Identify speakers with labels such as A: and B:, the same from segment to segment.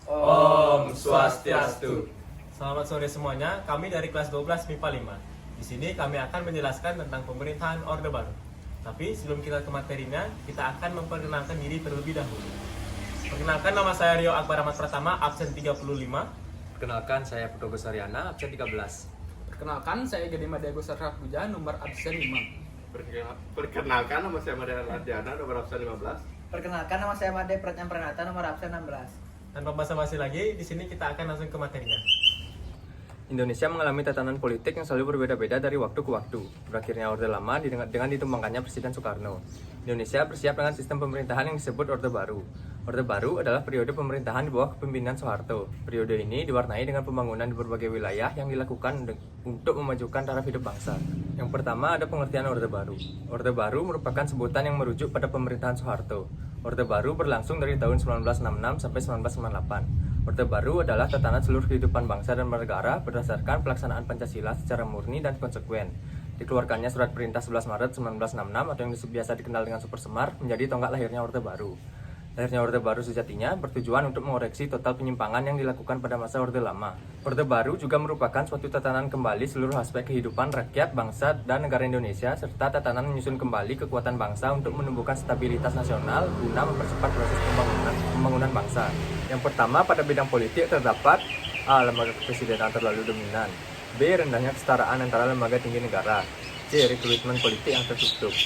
A: Om Swastiastu.
B: Selamat sore semuanya, kami dari kelas 12 MIPA 5. Di sini kami akan menjelaskan tentang pemerintahan Orde Baru. Tapi sebelum kita ke materinya, kita akan memperkenalkan diri terlebih dahulu. Perkenalkan, nama saya Rio Akbar Ahmad Pratama, absen 35.
A: Perkenalkan, saya Putu Gusariana, absen 13.
C: Perkenalkan, saya Gede Madiago Sarah Puja, nomor absen 5.
D: Perkenalkan, nama saya Made Ardiana, nomor absen 15.
E: Perkenalkan, nama saya Made Pratnya Pranata, nomor absen 16.
B: Tanpa basa-basi lagi, di sini kita akan langsung ke materinya.
A: Indonesia mengalami tatanan politik yang selalu berbeda-beda dari waktu ke waktu. Berakhirnya Orde Lama dengan ditumbangkannya Presiden Soekarno. Indonesia bersiap dengan sistem pemerintahan yang disebut Orde Baru. Orde Baru adalah periode pemerintahan di bawah kepemimpinan Soeharto. Periode ini diwarnai dengan pembangunan di berbagai wilayah yang dilakukan untuk memajukan taraf hidup bangsa. Yang pertama ada pengertian Orde Baru. Orde Baru merupakan sebutan yang merujuk pada pemerintahan Soeharto. Orde Baru berlangsung dari tahun 1966 sampai 1998. Orde Baru adalah tatanan seluruh kehidupan bangsa dan bernegara berdasarkan pelaksanaan Pancasila secara murni dan konsekuen. Dikeluarkannya Surat Perintah 11 Maret 1966 atau yang biasa dikenal dengan Super Semar menjadi tonggak lahirnya Orde Baru. Lahirnya Orde Baru sejatinya bertujuan untuk mengoreksi total penyimpangan yang dilakukan pada masa Orde Lama. Orde Baru juga merupakan suatu tatanan kembali seluruh aspek kehidupan rakyat, bangsa, dan negara Indonesia, serta tatanan menyusun kembali kekuatan bangsa untuk menumbuhkan stabilitas nasional guna mempercepat proses pembangunan bangsa. Yang pertama pada bidang politik terdapat A. Lembaga kepresidenan terlalu dominan, B. Rendahnya kesetaraan antara lembaga tinggi negara, C. Rekrutmen politik yang tertutup,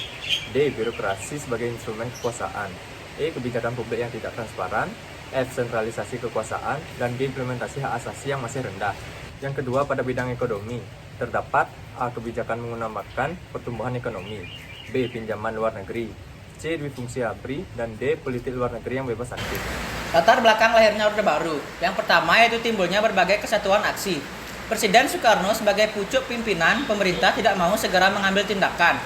A: D. Birokrasi sebagai instrumen kekuasaan, E. Kebijakan publik yang tidak transparan, F. Sentralisasi kekuasaan, dan G. Implementasi hak asasi yang masih rendah. Yang kedua pada bidang ekonomi, terdapat A. Kebijakan mengutamakan pertumbuhan ekonomi, B. Pinjaman luar negeri, C. Dwifungsi ABRI, dan D. Politik luar negeri yang bebas aktif.
E: Latar belakang lahirnya Orde Baru. Yang pertama yaitu timbulnya berbagai kesatuan aksi. Presiden Soekarno sebagai pucuk pimpinan pemerintah tidak mau segera mengambil tindakan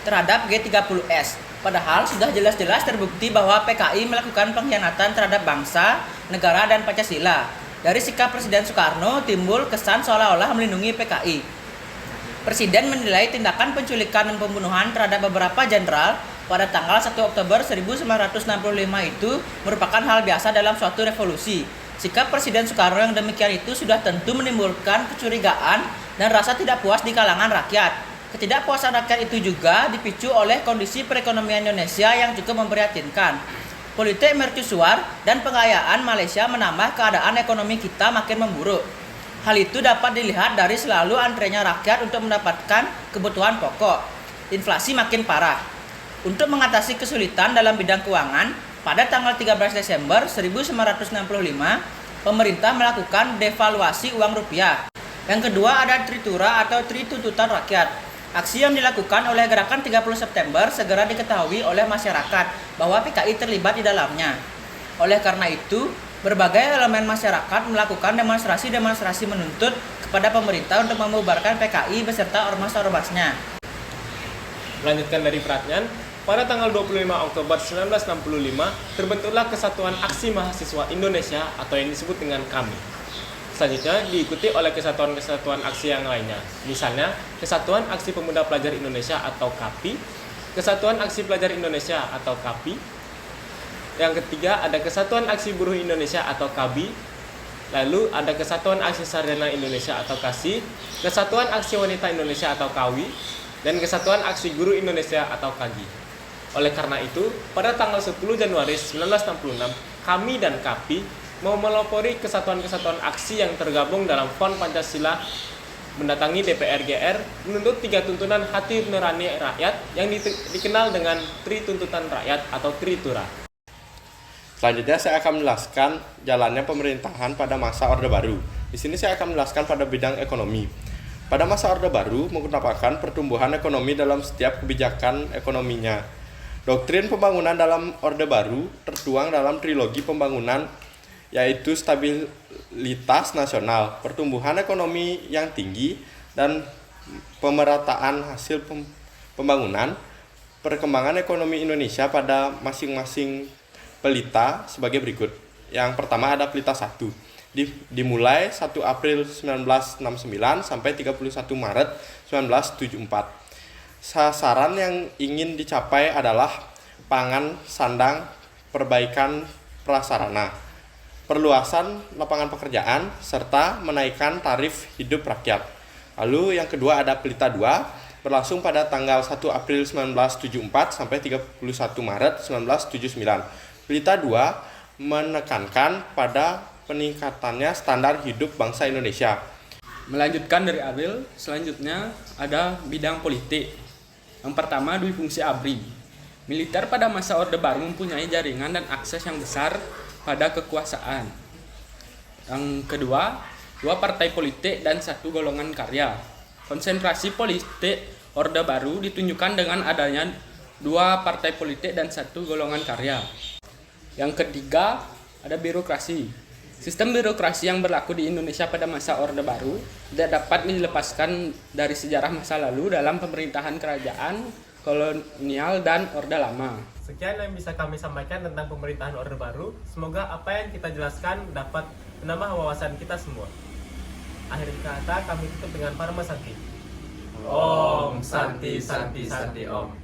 E: terhadap G30S. Padahal sudah jelas-jelas terbukti bahwa PKI melakukan pengkhianatan terhadap bangsa, negara, dan Pancasila. Dari sikap Presiden Soekarno timbul kesan seolah-olah melindungi PKI. Presiden menilai tindakan penculikan dan pembunuhan terhadap beberapa jenderal pada tanggal 1 Oktober 1965 itu merupakan hal biasa dalam suatu revolusi. Sikap Presiden Soekarno yang demikian itu sudah tentu menimbulkan kecurigaan dan rasa tidak puas di kalangan rakyat. Ketidakpuasan rakyat itu juga dipicu oleh kondisi perekonomian Indonesia yang cukup memprihatinkan. Politik mercusuar dan pengayaan Malaysia menambah keadaan ekonomi kita makin memburuk. Hal itu dapat dilihat dari selalu antrenya rakyat untuk mendapatkan kebutuhan pokok. Inflasi makin parah. Untuk mengatasi kesulitan dalam bidang keuangan, pada tanggal 13 Desember 1965, pemerintah melakukan devaluasi uang rupiah. Yang kedua ada Tritura atau Tri Tuntutan Rakyat. Aksi yang dilakukan oleh Gerakan 30 September segera diketahui oleh masyarakat bahwa PKI terlibat di dalamnya. Oleh karena itu, berbagai elemen masyarakat melakukan demonstrasi-demonstrasi menuntut kepada pemerintah untuk membubarkan PKI beserta ormas-ormasnya.
B: Melanjutkan dari Pratnyan, pada tanggal 25 Oktober 1965 terbentuklah Kesatuan Aksi Mahasiswa Indonesia atau yang disebut dengan KAMI. Selanjutnya diikuti oleh kesatuan-kesatuan aksi yang lainnya, misalnya Kesatuan Aksi Pemuda Pelajar Indonesia atau KAPI, Kesatuan Aksi Pelajar Indonesia atau KAPI. Yang ketiga ada Kesatuan Aksi Buruh Indonesia atau KABI, lalu ada Kesatuan Aksi Sarjana Indonesia atau KASI, Kesatuan Aksi Wanita Indonesia atau KAWI, dan Kesatuan Aksi Guru Indonesia atau KAGI. Oleh karena itu, pada tanggal 10 Januari 1966, kami dan KAPI mau melopori kesatuan-kesatuan aksi yang tergabung dalam Front Pancasila mendatangi DPR GR menuntut 3 tuntunan hati nurani rakyat yang dikenal dengan Tri Tuntutan Rakyat atau Tritura.
D: Selanjutnya saya akan menjelaskan jalannya pemerintahan pada masa Orde Baru. Di sini saya akan menjelaskan pada bidang ekonomi. Pada masa Orde Baru mengutamakan pertumbuhan ekonomi dalam setiap kebijakan ekonominya. Doktrin pembangunan dalam Orde Baru tertuang dalam trilogi pembangunan, yaitu stabilitas nasional, pertumbuhan ekonomi yang tinggi, dan pemerataan hasil pembangunan. Perkembangan ekonomi Indonesia pada masing-masing pelita sebagai berikut. Yang pertama ada pelita 1, dimulai 1 April 1969 sampai 31 Maret 1974. Sasaran yang ingin dicapai adalah pangan, sandang, perbaikan prasarana. perluasan lapangan pekerjaan, serta menaikkan tarif hidup rakyat. Lalu yang kedua ada Pelita 2, berlangsung pada tanggal 1 April 1974 sampai 31 Maret 1979. Pelita 2 menekankan pada peningkatannya standar hidup bangsa Indonesia.
C: Melanjutkan dari April, selanjutnya ada bidang politik. Yang pertama, dui fungsi ABRI. Militer pada masa Orde Baru mempunyai jaringan dan akses yang besar pada kekuasaan. Yang kedua, 2 partai politik dan 1 golongan karya. Konsentrasi politik Orde Baru ditunjukkan dengan adanya 2 partai politik dan 1 golongan karya. Yang ketiga, ada birokrasi. Sistem birokrasi yang berlaku di Indonesia pada masa Orde Baru tidak dapat dilepaskan dari sejarah masa lalu dalam pemerintahan kerajaan, kolonial, dan Orde Lama.
B: Sekian yang bisa kami sampaikan tentang pemerintahan Orde Baru. Semoga apa yang kita jelaskan dapat menambah wawasan kita semua. Akhir kata kami tutup dengan Parma Santi.
A: Om Santi Santi Santi Om.